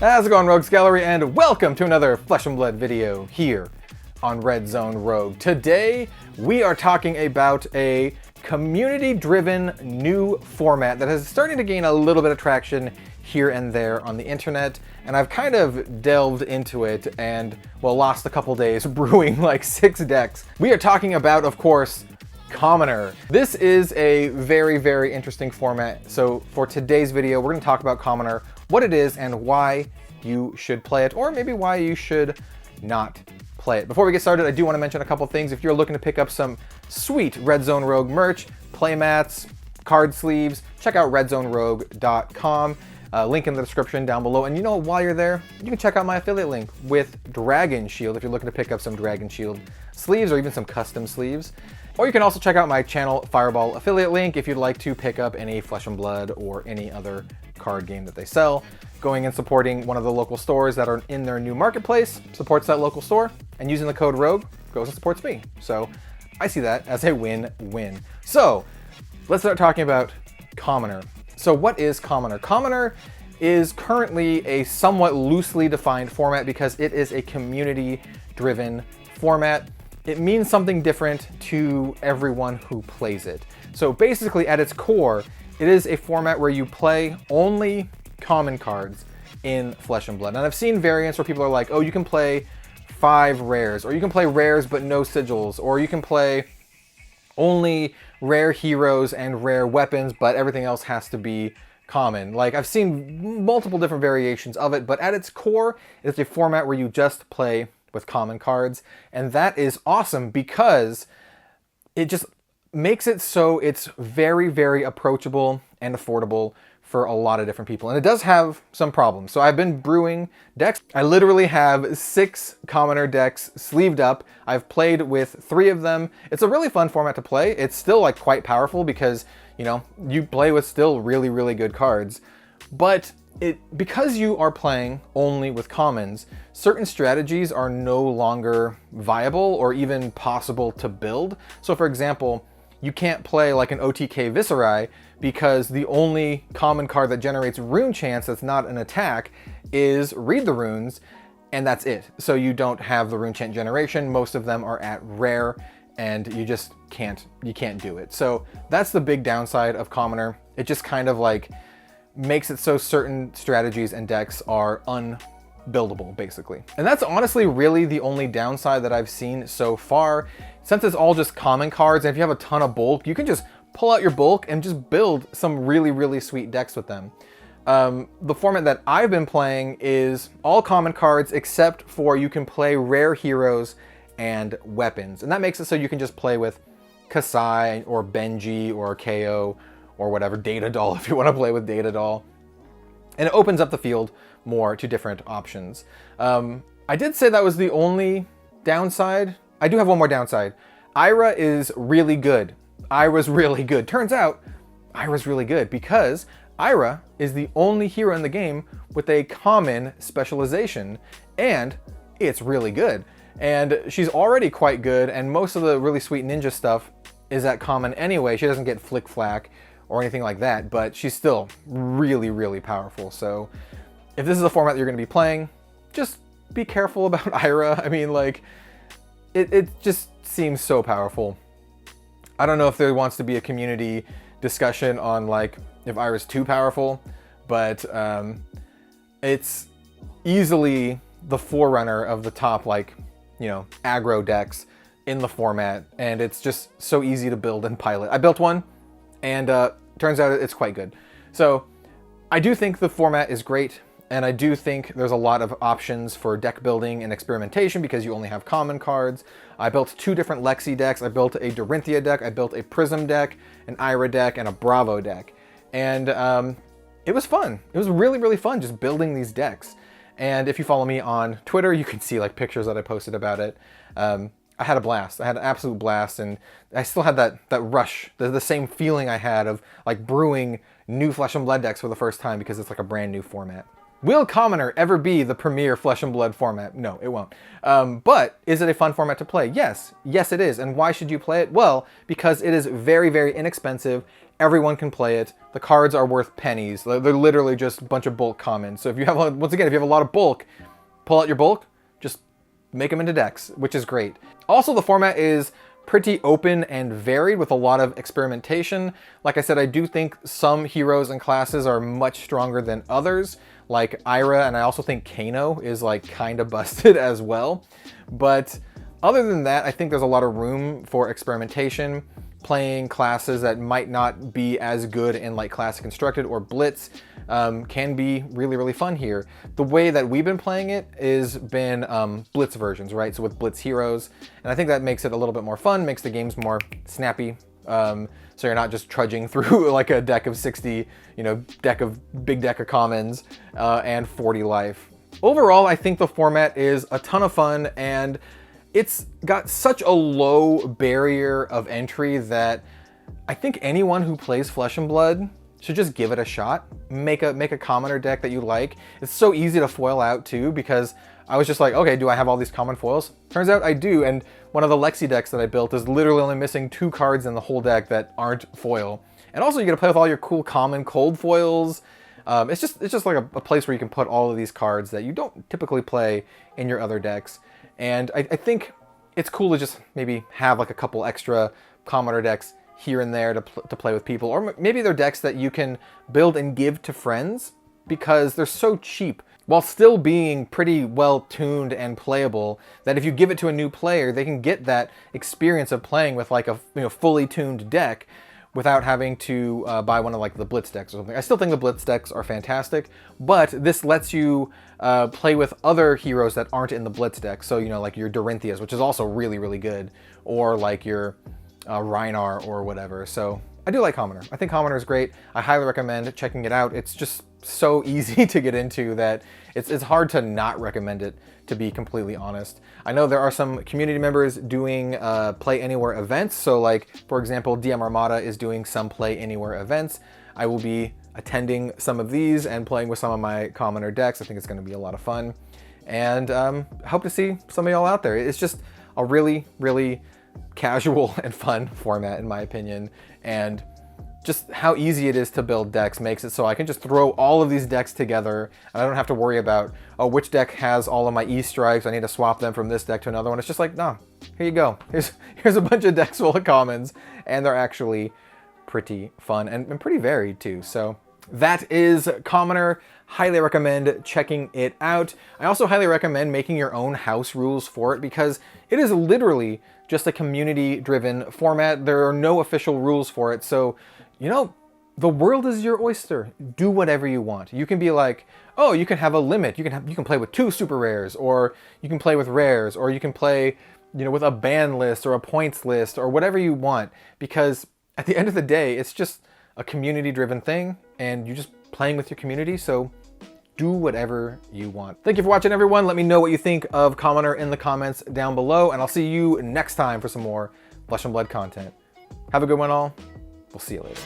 How's it going, Rogues Gallery, and welcome to another Flesh and Blood video here on Red Zone Rogue. Today, we are talking about a community-driven new format that is starting to gain a little bit of traction here and there on the internet, and I've kind of delved into it and, well, lost a couple days brewing like 6 decks. We are talking about, of course, Commoner. This is a very, very interesting format. So for today's video, we're going to talk about Commoner, what it is and why you should play it, or maybe why you should not play it. Before we get started, I do want to mention a couple things. If you're looking to pick up some sweet Red Zone Rogue merch, playmats, card sleeves, check out redzonerogue.com. Link in the description down below. And you know, while you're there, you can check out my affiliate link with Dragon Shield if you're looking to pick up some Dragon Shield sleeves or even some custom sleeves. Or you can also check out my channel Fireball affiliate link if you'd like to pick up any Flesh and Blood or any other card game that they sell. Going and supporting one of the local stores that are in their new marketplace supports that local store, and using the code ROGUE goes and supports me. So I see that as a win-win. So let's start talking about Commoner. So what is Commoner? Commoner is currently a somewhat loosely defined format because it is a community-driven format. It means something different to everyone who plays it. So basically, at its core, it is a format where you play only common cards in Flesh and Blood. And I've seen variants where people are like, oh, you can play 5 rares, or you can play rares but no sigils, or you can play only rare heroes and rare weapons, but everything else has to be common. Like, I've seen multiple different variations of it, but at its core, it's a format where you just play with common cards, and that is awesome because it just makes it so it's very, very approachable and affordable for a lot of different people. And it does have some problems. So I've been brewing decks. I literally have 6 Commoner decks sleeved up. I've played with 3 of them. It's a really fun format to play. It's still like quite powerful because, you know, you play with still really, really good cards. But because you are playing only with commons, certain strategies are no longer viable or even possible to build. So for example, you can't play like an OTK Viserai because the only common card that generates rune chance that's not an attack is Read the Runes, and that's it. So you don't have the rune chant generation. Most of them are at rare, and you just can't do it. So that's the big downside of Commoner. It just kind of like makes it so certain strategies and decks are unbuildable, basically. And that's honestly really the only downside that I've seen so far. Since it's all just common cards, and if you have a ton of bulk, you can just pull out your bulk and just build some really, really sweet decks with them. The format that I've been playing is all common cards except for you can play rare heroes and weapons. And that makes it so you can just play with Kasai or Benji or KO or whatever, Data Doll if you want to play with Data Doll. And it opens up the field more to different options. I did say that was the only downside. I do have one more downside. Ira is really good. Ira's really good. Turns out, Ira's really good because Ira is the only hero in the game with a common specialization, and it's really good. And she's already quite good, and most of the really sweet ninja stuff is at common anyway. She doesn't get flick flack or anything like that, but she's still really, really powerful. So if this is a format that you're going to be playing, just be careful about Ira. I mean, like, it just seems so powerful. I don't know if there wants to be a community discussion on like if Ira's too powerful, but it's easily the forerunner of the top, like, you know, aggro decks in the format, and it's just so easy to build and pilot. I built one, and turns out it's quite good. So I do think the format is great, and I do think there's a lot of options for deck building and experimentation because you only have common cards. I built 2 different Lexi decks. I built a Dorinthia deck, I built a Prism deck, an Ira deck, and a Bravo deck. And it was fun. It was really, really fun just building these decks. And if you follow me on Twitter, you can see like pictures that I posted about it. I had a blast. I had an absolute blast, and I still had that rush, the same feeling I had of like brewing new Flesh and Blood decks for the first time because it's like a brand new format. Will Commoner ever be the premier Flesh and Blood format? No, it won't. But is it a fun format to play? Yes. Yes, it is. And why should you play it? Well, because it is very, very inexpensive everyone can play it. The cards are worth pennies. They're literally just a bunch of bulk commons. So if you have, once again, if you have a lot of bulk, pull out your bulk, just make them into decks, which is great. Also, the format is pretty open and varied with a lot of experimentation. Like I said, I do think some heroes and classes are much stronger than others, like Ira, and I also think Kano is like kind of busted as well. But other than that, I think there's a lot of room for experimentation, playing classes that might not be as good in like Classic Constructed or Blitz. Can be really, really fun here. The way that we've been playing it is been Blitz versions, right? So with Blitz heroes, and I think that makes it a little bit more fun, makes the games more snappy. So you're not just trudging through like a deck of 60, you know, big deck of commons and 40 life. Overall, I think the format is a ton of fun, and it's got such a low barrier of entry that I think anyone who plays Flesh and Blood should just give it a shot. Make a commoner deck that you like. It's so easy to foil out too, because I was just like, okay, do I have all these common foils? Turns out I do, and one of the Lexi decks that I built is literally only missing 2 cards in the whole deck that aren't foil. And also you get to play with all your cool common cold foils. It's just like a place where you can put all of these cards that you don't typically play in your other decks. And I think it's cool to just maybe have like a couple extra commoner decks here and there to play with people, or maybe they're decks that you can build and give to friends because they're so cheap while still being pretty well tuned and playable, that if you give it to a new player, they can get that experience of playing with like a fully tuned deck without having to buy one of like the Blitz decks or something. I still think the Blitz decks are fantastic, but this lets you play with other heroes that aren't in the Blitz deck. So, you know, like your Dorinthias, which is also really, really good, or like your Rhinar or whatever. So I do like Commoner. I think Commoner is great. I highly recommend checking it out. It's just so easy to get into that it's hard to not recommend it, to be completely honest. I know there are some community members doing Play Anywhere events. So like, for example, DM Armada is doing some Play Anywhere events. I will be attending some of these and playing with some of my Commoner decks. I think it's going to be a lot of fun. And hope to see some of y'all out there. It's just a really, really casual and fun format, in my opinion, and just how easy it is to build decks makes it so I can just throw all of these decks together, and I don't have to worry about, oh, which deck has all of my E-strikes, I need to swap them from this deck to another one. It's just like, no, here you go. Here's a bunch of decks full of commons, and they're actually pretty fun and pretty varied too. So that is Commoner. Highly recommend checking it out. I also highly recommend making your own house rules for it, because it is literally just a community-driven format. There are no official rules for it, so, you know, the world is your oyster. Do whatever you want. You can be like, oh, you can have a limit. You can play with 2 super rares, or you can play with rares, or you can play, you know, with a ban list or a points list or whatever you want, because at the end of the day, it's just a community-driven thing, and you're just playing with your community, so do whatever you want. Thank you for watching, everyone. Let me know what you think of Commoner in the comments down below, and I'll see you next time for some more Flesh and Blood content. Have a good one, all. We'll see you later.